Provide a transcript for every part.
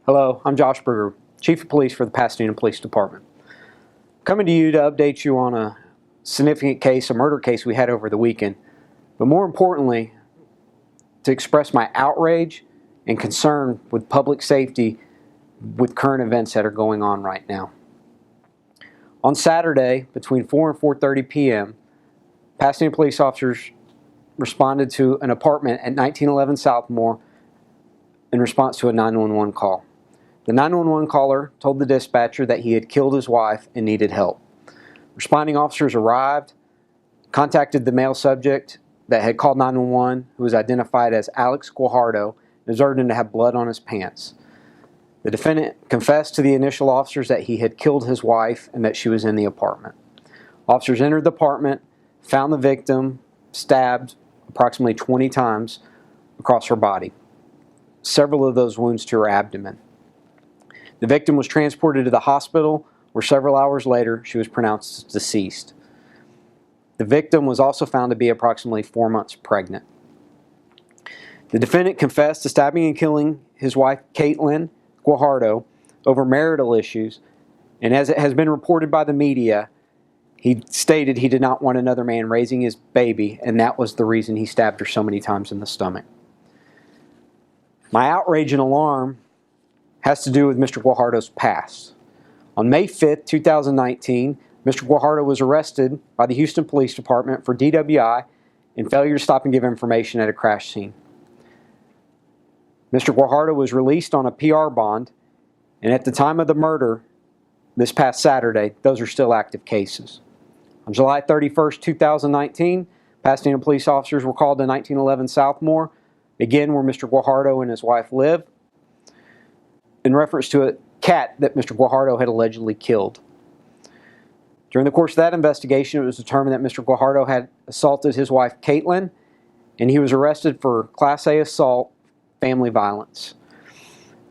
Hello, I'm Josh Bruegger, Chief of Police for the Pasadena Police Department. Coming to you to update you on a significant case, a murder case we had over the weekend, but more importantly, to express my outrage and concern with public safety with current events that are going on right now. On Saturday, between 4 and 4:30 p.m., Pasadena police officers responded to an apartment at 1911 Southmore in response to a 911 call. The 911 caller told the dispatcher that he had killed his wife and needed help. Responding officers arrived, contacted the male subject that had called 911, who was identified as Alex Guajardo, and observed him to have blood on his pants. The defendant confessed to the initial officers that he had killed his wife and that she was in the apartment. Officers entered the apartment, found the victim stabbed approximately 20 times across her body, several of those wounds to her abdomen. The victim was transported to the hospital, where several hours later she was pronounced deceased. The victim was also found to be approximately 4 months pregnant. The defendant confessed to stabbing and killing his wife, Caitlin Guajardo, over marital issues, and as it has been reported by the media, he stated he did not want another man raising his baby, and that was the reason he stabbed her so many times in the stomach. My outrage and alarm has to do with Mr. Guajardo's past. On May 5th, 2019, Mr. Guajardo was arrested by the Houston Police Department for DWI and failure to stop and give information at a crash scene. Mr. Guajardo was released on a PR bond, and at the time of the murder, this past Saturday, those are still active cases. On July 31st, 2019, Pasadena police officers were called to 1911 Southmore, again where Mr. Guajardo and his wife live, in reference to a cat that Mr. Guajardo had allegedly killed. During the course of that investigation, it was determined that Mr. Guajardo had assaulted his wife, Caitlin, and he was arrested for Class A assault, family violence.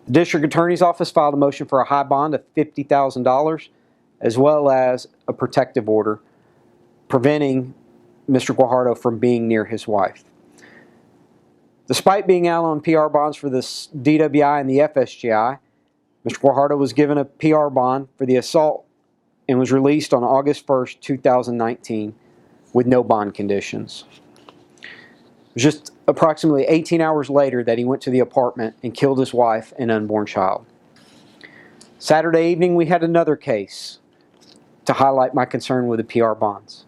The District Attorney's Office filed a motion for a high bond of $50,000, as well as a protective order preventing Mr. Guajardo from being near his wife. Despite being out on PR bonds for this DWI and the FSGI, Mr. Guajardo was given a PR bond for the assault and was released on August 1st, 2019 with no bond conditions. It was just approximately 18 hours later that he went to the apartment and killed his wife and unborn child. Saturday evening, we had another case to highlight my concern with the PR bonds.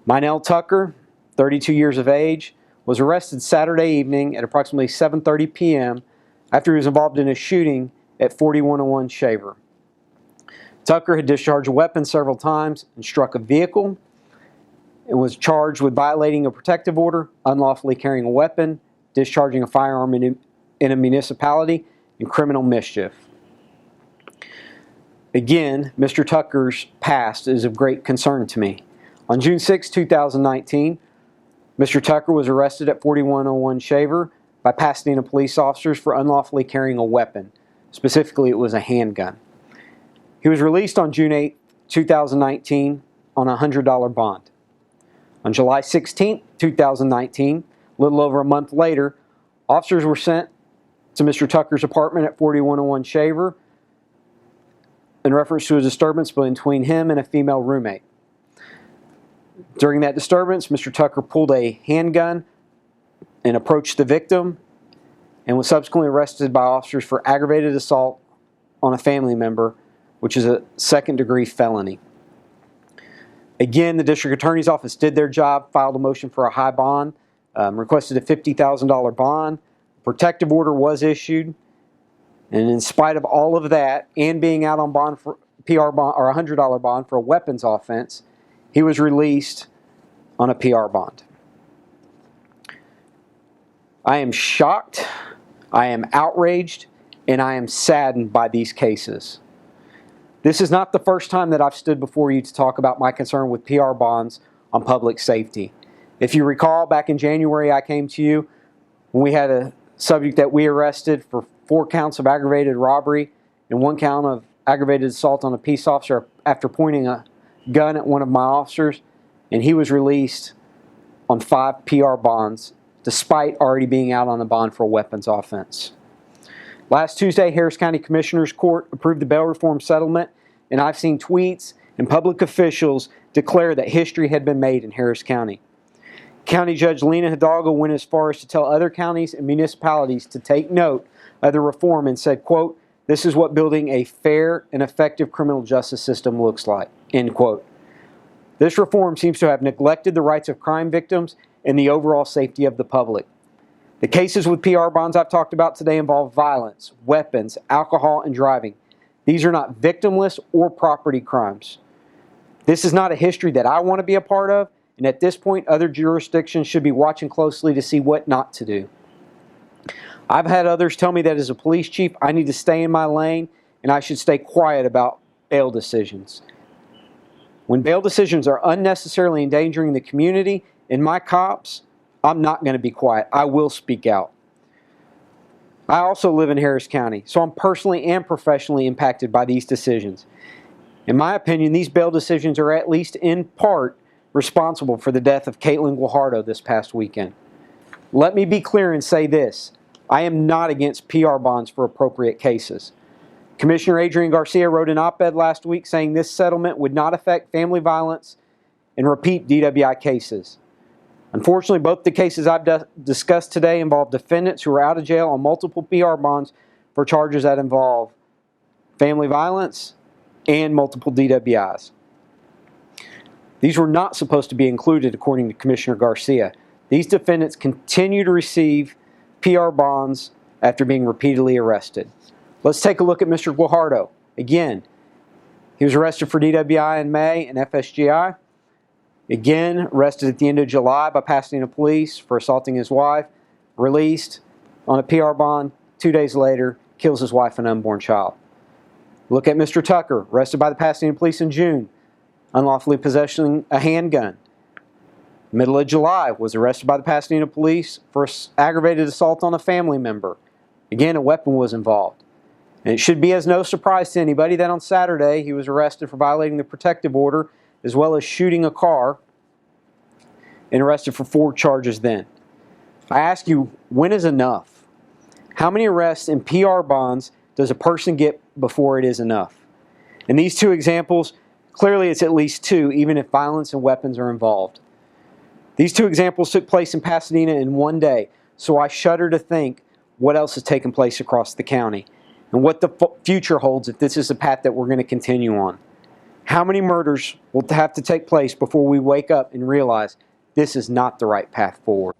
Mynell Tucker, 32 years of age, was arrested Saturday evening at approximately 7:30 p.m. after he was involved in a shooting at 4101 Shaver. Tucker had discharged a weapon several times and struck a vehicle and was charged with violating a protective order, unlawfully carrying a weapon, discharging a firearm in a municipality, and criminal mischief. Again, Mr. Tucker's past is of great concern to me. On June 6, 2019, Mr. Tucker was arrested at 4101 Shaver by Pasadena police officers for unlawfully carrying a weapon. Specifically, it was a handgun. He was released on June 8, 2019 on a $100 bond. On July 16, 2019, a little over a month later, officers were sent to Mr. Tucker's apartment at 4101 Shaver in reference to a disturbance between him and a female roommate. During that disturbance, Mr. Tucker pulled a handgun and approached the victim and was subsequently arrested by officers for aggravated assault on a family member, which is a second-degree felony. Again, the District Attorney's Office did their job, filed a motion for a high bond, requested a $50,000 bond. Protective order was issued, and in spite of all of that, and being out on bond for PR bond or a $100 bond for a weapons offense, he was released on a PR bond. I am shocked, I am outraged, and I am saddened by these cases. This is not the first time that I've stood before you to talk about my concern with PR bonds on public safety. If you recall, back in January, I came to you when we had a subject that we arrested for 4 counts of aggravated robbery and 1 count of aggravated assault on a peace officer after pointing a gun at one of my officers, and he was released on 5 PR bonds despite already being out on a bond for a weapons offense. Last Tuesday, Harris County Commissioners Court approved the bail reform settlement, and I've seen tweets and public officials declare that history had been made in Harris County. County Judge Lena Hidalgo went as far as to tell other counties and municipalities to take note of the reform and said, quote, "This is what building a fair and effective criminal justice system looks like," end quote. This reform seems to have neglected the rights of crime victims and the overall safety of the public. The cases with PR bonds I've talked about today involve violence, weapons, alcohol, and driving. These are not victimless or property crimes. This is not a history that I want to be a part of, and at this point, other jurisdictions should be watching closely to see what not to do. I've had others tell me that as a police chief, I need to stay in my lane and I should stay quiet about bail decisions. When bail decisions are unnecessarily endangering the community and my cops, I'm not going to be quiet. I will speak out. I also live in Harris County, so I'm personally and professionally impacted by these decisions. In my opinion, these bail decisions are at least in part responsible for the death of Caitlin Guajardo this past weekend. Let me be clear and say this. I am not against PR bonds for appropriate cases. Commissioner Adrian Garcia wrote an op-ed last week saying this settlement would not affect family violence and repeat DWI cases. Unfortunately, both the cases I've discussed today involve defendants who are out of jail on multiple PR bonds for charges that involve family violence and multiple DWIs. These were not supposed to be included, according to Commissioner Garcia. These defendants continue to receive PR bonds after being repeatedly arrested. Let's take a look at Mr. Guajardo. Again, he was arrested for DWI in May and FSGI. Again, arrested at the end of July by Pasadena police for assaulting his wife. Released on a PR bond. 2 days later, kills his wife and unborn child. Look at Mr. Tucker, arrested by the Pasadena police in June. Unlawfully possessing a handgun. Middle of July, was arrested by the Pasadena police for aggravated assault on a family member. Again, a weapon was involved. And it should be as no surprise to anybody that on Saturday he was arrested for violating the protective order as well as shooting a car and arrested for 4 charges then. I ask you, when is enough? How many arrests and PR bonds does a person get before it is enough? In these 2 examples, clearly it's at least 2, even if violence and weapons are involved. These 2 examples took place in Pasadena in one day, so I shudder to think what else has taken place across the county and what the future holds if this is the path that we're going to continue on. How many murders will have to take place before we wake up and realize this is not the right path forward?